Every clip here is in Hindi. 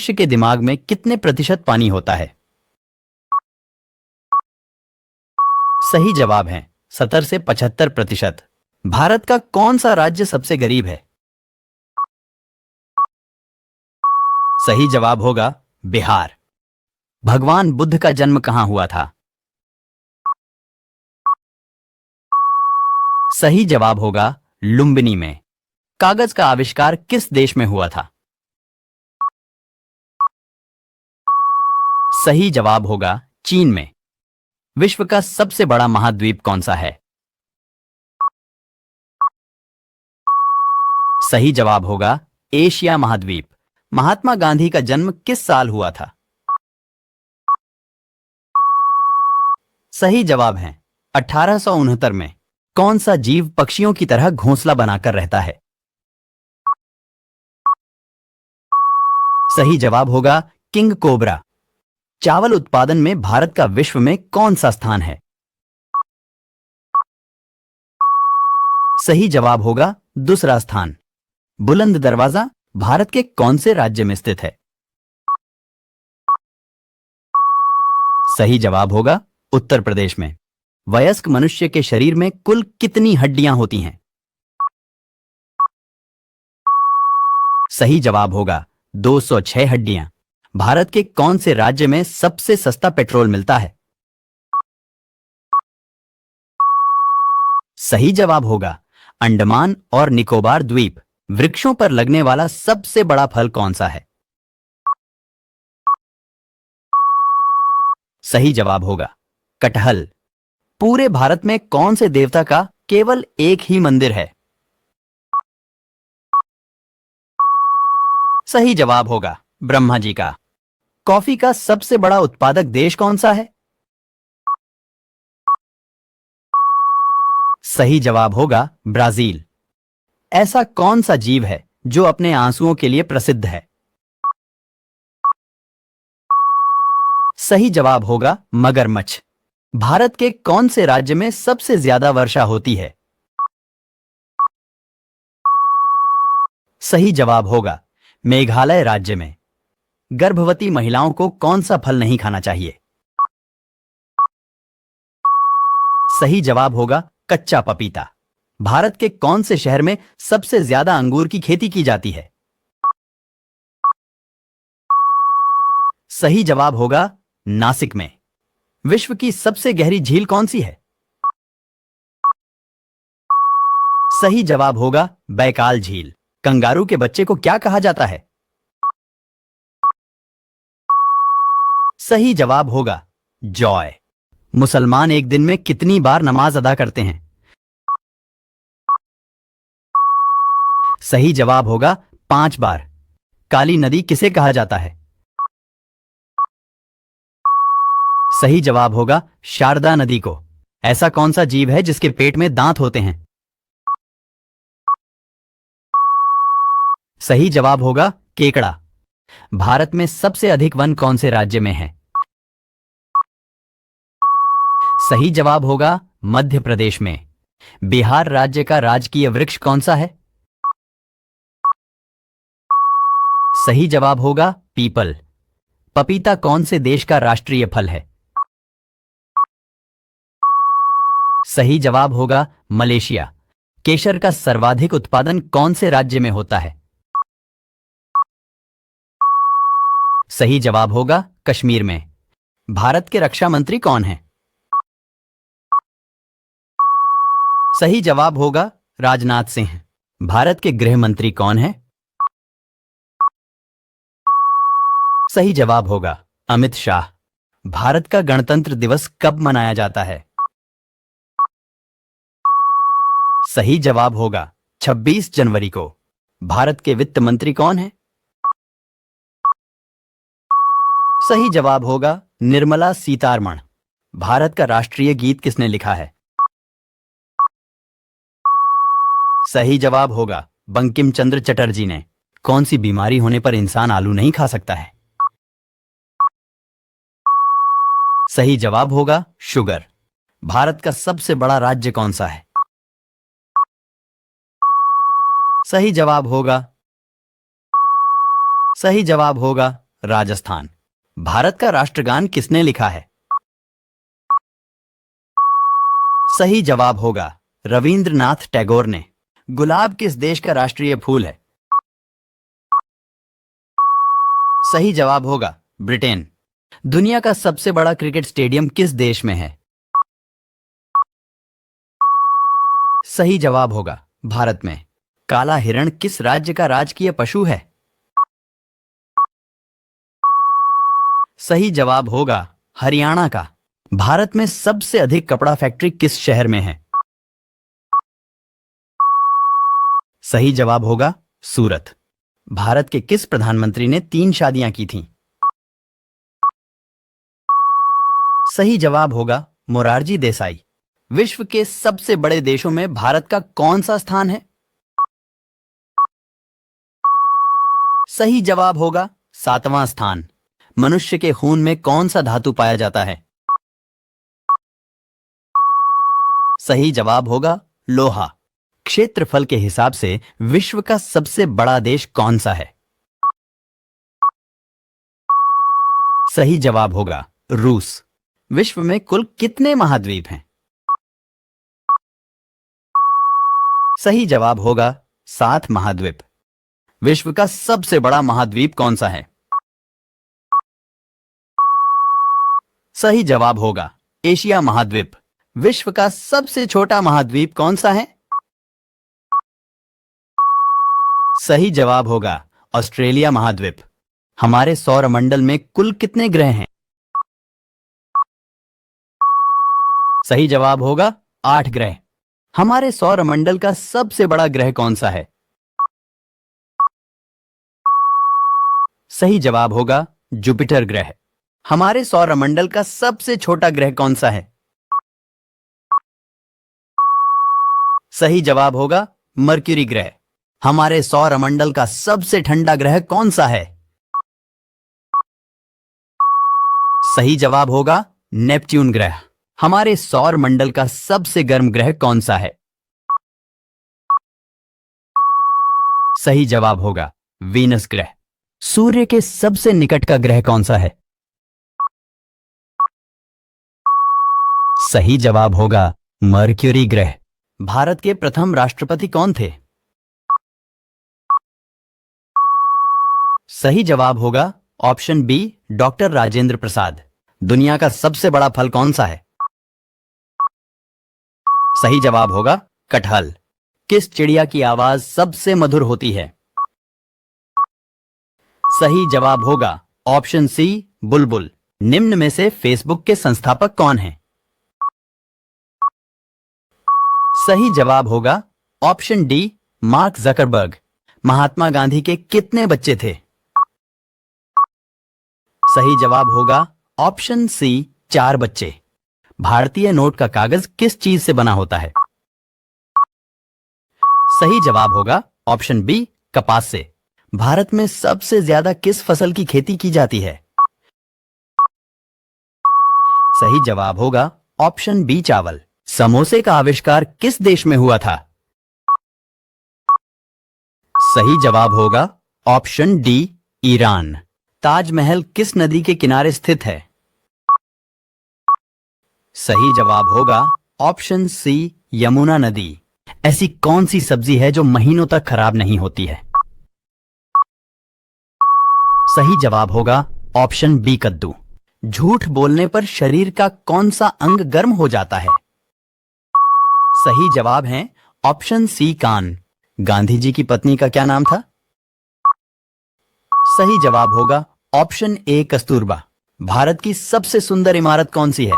मनुष्य के दिमाग में कितने प्रतिशत पानी होता है? सही जवाब है 70 से 75%। भारत का कौन सा राज्य सबसे गरीब है? सही जवाब होगा बिहार। भगवान बुद्ध का जन्म कहां हुआ था? सही जवाब होगा लुम्बिनी में। कागज का आविष्कार किस देश में हुआ था? सही जवाब होगा चीन में। विश्व का सबसे बड़ा महाद्वीप कौन सा है? सही जवाब होगा एशिया महाद्वीप। महात्मा गांधी का जन्म किस साल हुआ था? सही जवाब है 1869 में। कौन सा जीव पक्षियों की तरह घोंसला बनाकर रहता है? सही जवाब होगा किंग कोबरा। चावल उत्पादन में भारत का विश्व में कौन सा स्थान है? सही जवाब होगा दूसरा स्थान। बुलंद दरवाजा भारत के कौन से राज्य में स्थित है? सही जवाब होगा उत्तर प्रदेश में। वयस्क मनुष्य के शरीर में कुल कितनी हड्डियां होती हैं? सही जवाब होगा 206 हड्डियां। भारत के कौन से राज्य में सबसे सस्ता पेट्रोल मिलता है? सही जवाब होगा अंडमान और निकोबार द्वीप। वृक्षों पर लगने वाला सबसे बड़ा फल कौन सा है? सही जवाब होगा कटहल। पूरे भारत में कौन से देवता का केवल एक ही मंदिर है? सही जवाब होगा ब्रह्मा जी का। कॉफी का सबसे बड़ा उत्पादक देश कौन सा है? सही जवाब होगा ब्राजील। ऐसा कौन सा जीव है जो अपने आंसुओं के लिए प्रसिद्ध है? सही जवाब होगा मगरमच्छ। भारत के कौन से राज्य में सबसे ज्यादा वर्षा होती है? सही जवाब होगा मेघालय राज्य में। गर्भवती महिलाओं को कौन सा फल नहीं खाना चाहिए? सही जवाब होगा कच्चा पपीता। भारत के कौन से शहर में सबसे ज्यादा अंगूर की खेती की जाती है? सही जवाब होगा नासिक में। विश्व की सबसे गहरी झील कौन सी है? सही जवाब होगा बैकाल झील। कंगारू के बच्चे को क्या कहा जाता है? सही जवाब होगा जॉय। मुसलमान एक दिन में कितनी बार नमाज अदा करते हैं? सही जवाब होगा 5 बार। काली नदी किसे कहा जाता है? सही जवाब होगा शारदा नदी को। ऐसा कौन सा जीव है जिसके पेट में दांत होते हैं? सही जवाब होगा केकड़ा। भारत में सबसे अधिक वन कौन से राज्य में है? सही जवाब होगा मध्य प्रदेश में। बिहार राज्य का राजकीय वृक्ष कौन सा है? सही जवाब होगा पीपल। पपीता कौन से देश का राष्ट्रीय फल है? सही जवाब होगा मलेशिया। केशर का सर्वाधिक उत्पादन कौन से राज्य में होता है? सही जवाब होगा कश्मीर में। भारत के रक्षा मंत्री कौन हैं? सही जवाब होगा राजनाथ सिंह। भारत के गृह मंत्री कौन हैं? सही जवाब होगा अमित शाह। भारत का गणतंत्र दिवस कब मनाया जाता है? सही जवाब होगा 26 जनवरी को। भारत के वित्त मंत्री कौन हैं? सही जवाब होगा निर्मला सीतारमण। भारत का राष्ट्रीय गीत किसने लिखा है? सही जवाब होगा बंकिम चंद्र चटर्जी ने। कौन सी बीमारी होने पर इंसान आलू नहीं खा सकता है? सही जवाब होगा शुगर। भारत का सबसे बड़ा राज्य कौन सा है? सही जवाब होगा राजस्थान। भारत का राष्ट्रगान किसने लिखा है? सही जवाब होगा रविंद्रनाथ टैगोर ने। गुलाब किस देश का राष्ट्रीय फूल है? सही जवाब होगा ब्रिटेन। दुनिया का सबसे बड़ा क्रिकेट स्टेडियम किस देश में है? सही जवाब होगा भारत में। काला हिरण किस राज्य का राजकीय पशु है? सही जवाब होगा हरियाणा का। भारत में सबसे अधिक कपड़ा फैक्ट्री किस शहर में है? सही जवाब होगा सूरत। भारत के किस प्रधानमंत्री ने 3 शादियां की थीं? सही जवाब होगा मोरारजी देसाई। विश्व के सबसे बड़े देशों में भारत का कौन सा स्थान है? सही जवाब होगा 7वां स्थान। मनुष्य के खून में कौन सा धातु पाया जाता है? सही जवाब होगा लोहा। क्षेत्रफल के हिसाब से विश्व का सबसे बड़ा देश कौन सा है? सही जवाब होगा रूस। विश्व में कुल कितने महाद्वीप हैं? सही जवाब होगा 7 महाद्वीप। विश्व का सबसे बड़ा महाद्वीप कौन सा है? सही जवाब होगा एशिया महाद्वीप। विश्व का सबसे छोटा महाद्वीप कौन सा है? सही जवाब होगा ऑस्ट्रेलिया महाद्वीप। हमारे सौरमंडल में कुल कितने ग्रह हैं? सही जवाब होगा 8 ग्रह। हमारे सौरमंडल का सबसे बड़ा ग्रह कौन सा है? सही जवाब होगा जुपिटर ग्रह। हमारे सौरमंडल का सबसे छोटा ग्रह कौन सा है? सही जवाब होगा मरक्यूरी ग्रह। हमारे सौरमंडल का सबसे ठंडा ग्रह कौन सा है? सही जवाब होगा नेपच्यून ग्रह। हमारे सौरमंडल का सबसे गर्म ग्रह कौन सा है? सही जवाब होगा वीनस ग्रह। सूर्य के सबसे निकट का ग्रह कौन सा है? सही जवाब होगा मरक्यूरी ग्रह। भारत के प्रथम राष्ट्रपति कौन थे? सही जवाब होगा option B doctor Rajendra Prasad. दुनिया का सबसे बड़ा फल कौन सा है? सही जवाब होगा कटहल। किस चिड़िया की आवाज सबसे मधुर होती है? सही जवाब होगा ऑप्शन सी बुलबुल। निम्न में से फेसबुक के संस्थापक कौन हैं? सही जवाब होगा option D mark Zuckerberg. Mahatma Gandhi के कितने बच्चे थे? सही जवाब होगा ऑप्शन सी 4 बच्चे। भारतीय नोट का कागज किस चीज से बना होता है? सही जवाब होगा ऑप्शन बी कपास से। भारत में सबसे ज्यादा किस फसल की खेती की जाती है? सही जवाब होगा ऑप्शन बी चावल। समोसे का आविष्कार किस देश में हुआ था? सही जवाब होगा ऑप्शन डी ईरान। ताजमहल किस नदी के किनारे स्थित है? सही जवाब होगा ऑप्शन सी यमुना नदी। ऐसी कौन सी सब्जी है जो महीनों तक खराब नहीं होती है? सही जवाब होगा ऑप्शन बी कद्दू। झूठ बोलने पर शरीर का कौन सा अंग गर्म हो जाता है? सही जवाब है ऑप्शन सी कान। गांधी जी की पत्नी का क्या नाम था? सही जवाब होगा ऑप्शन ए कस्तूरबा। भारत की सबसे सुंदर इमारत कौन सी है?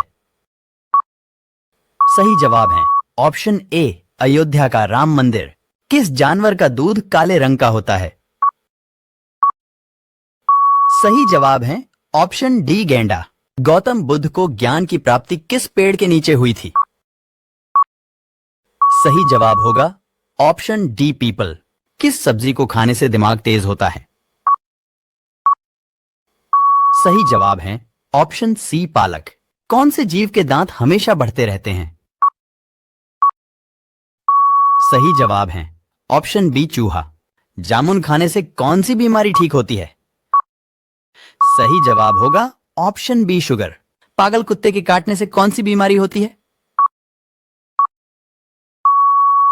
सही जवाब है ऑप्शन ए अयोध्या का राम मंदिर। किस जानवर का दूध काले रंग का होता है? सही जवाब है ऑप्शन डी गेंडा। गौतम बुद्ध को ज्ञान की प्राप्ति किस पेड़ के नीचे हुई थी? सही जवाब होगा ऑप्शन डी पीपल। किस सब्जी को खाने से दिमाग तेज होता है? सही जवाब है ऑप्शन सी पालक। कौन से जीव के दांत हमेशा बढ़ते रहते हैं? सही जवाब है ऑप्शन बी चूहा। जामुन खाने से कौन सी बीमारी ठीक होती है? सही जवाब होगा ऑप्शन बी शुगर। पागल कुत्ते के काटने से कौन सी बीमारी होती है?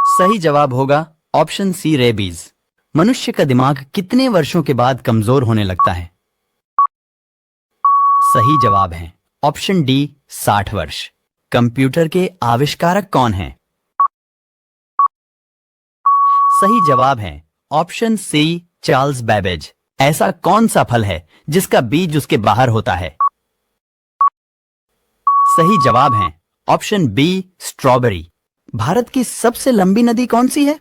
सही जवाब होगा ऑप्शन सी रेबीज। मनुष्य का दिमाग कितने वर्षों के बाद कमजोर होने लगता है? सही जवाब है ऑप्शन डी 60 वर्ष। कंप्यूटर के आविष्कारक कौन हैं? सही जवाब है ऑप्शन सी चार्ल्स बेबेज। ऐसा कौन सा फल है जिसका बीज उसके बाहर होता है? सही जवाब है ऑप्शन बी स्ट्रॉबेरी। भारत की सबसे लंबी नदी कौन सी है?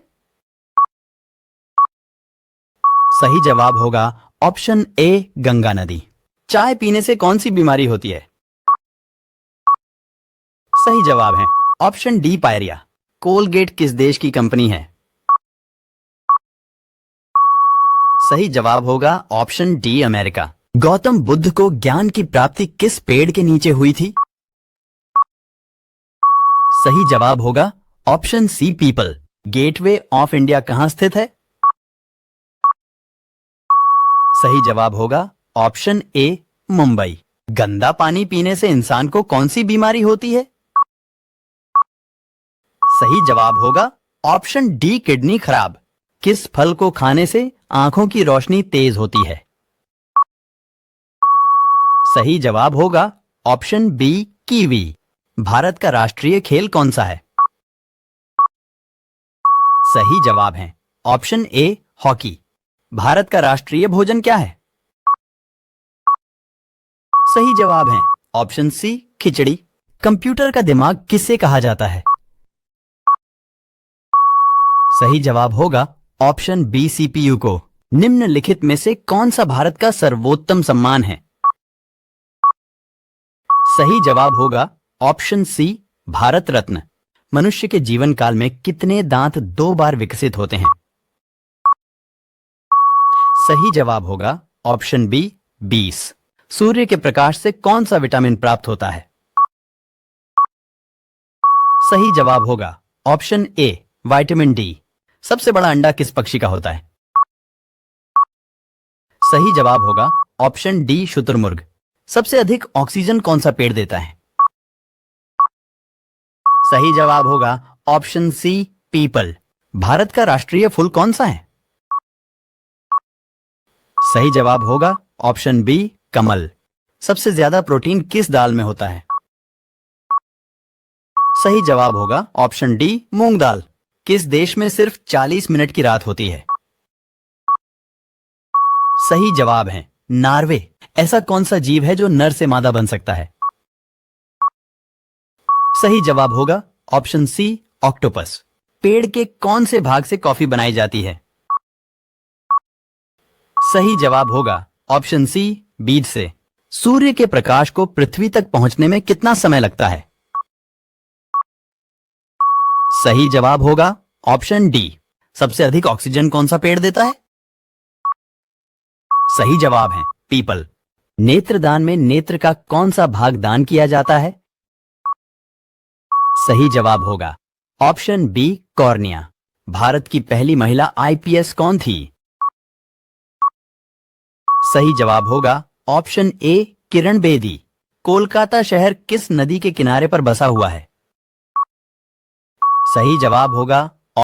सही जवाब होगा ऑप्शन ए गंगा नदी। चाय पीने से कौन सी बीमारी होती है? सही जवाब है ऑप्शन डी पायरिया। कोलगेट किस देश की कंपनी है? सही जवाब होगा option D America. Gautam Buddha को ज्ञान की प्राप्ति किस पेड़ के नीचे हुई थी? सही जवाब होगा option see people. Gateway of India कहां स्थित है? सही जवाब होगा ऑप्शन ए मुंबई। गंदा पानी पीने से इंसान को कौन सी बीमारी होती है? सही जवाब होगा ऑप्शन डी किडनी खराब। किस फल को खाने से आंखों की रोशनी तेज होती है? सही जवाब होगा ऑप्शन बी कीवी। भारत का राष्ट्रीय खेल कौन सा है? सही जवाब है ऑप्शन ए हॉकी। भारत का राष्ट्रीय भोजन क्या है? सही जवाब है ऑप्शन सी खिचड़ी। कंप्यूटर का दिमाग किसे कहा जाता है? सही जवाब होगा ऑप्शन बी सीपीयू को। निम्नलिखित में से कौन सा भारत का सर्वोत्तम सम्मान है? सही जवाब होगा ऑप्शन सी भारत रत्न। मनुष्य के जीवन काल में कितने दांत 2 बार विकसित होते हैं? सही जवाब होगा ऑप्शन बी 20। सूर्य के प्रकाश से कौन सा विटामिन प्राप्त होता है? सही जवाब होगा ऑप्शन ए विटामिन डी। सबसे बड़ा अंडा किस पक्षी का होता है? सही जवाब होगा ऑप्शन डी शुतुरमुर्ग। सबसे अधिक ऑक्सीजन कौन सा पेड़ देता है? सही जवाब होगा ऑप्शन सी पीपल। भारत का राष्ट्रीय फूल कौन सा है? सही जवाब होगा ऑप्शन बी कमल। सबसे ज्यादा प्रोटीन किस दाल में होता है? सही जवाब होगा ऑप्शन डी मूंग दाल। किस देश में सिर्फ 40 मिनट की रात होती है? सही जवाब है नॉर्वे। ऐसा कौन सा जीव है जो नर से मादा बन सकता है? सही जवाब होगा ऑप्शन सी ऑक्टोपस। पेड़ के कौन से भाग से कॉफी बनाई जाती है? सही जवाब होगा ऑप्शन सी बीज से। सूर्य के प्रकाश को पृथ्वी तक पहुंचने में कितना समय लगता है? सही जवाब होगा ऑप्शन डी। सबसे अधिक ऑक्सीजन कौन सा पेड़ देता है? सही जवाब है पीपल। नेत्रदान में नेत्र का कौन सा भाग दान किया जाता है? सही जवाब होगा ऑप्शन बी कॉर्निया। भारत की पहली महिला आईपीएस कौन थी? सही जवाब होगा ऑप्शन ए किरण बेदी। कोलकाता शहर किस नदी के किनारे पर बसा हुआ है? सही जवाब होगा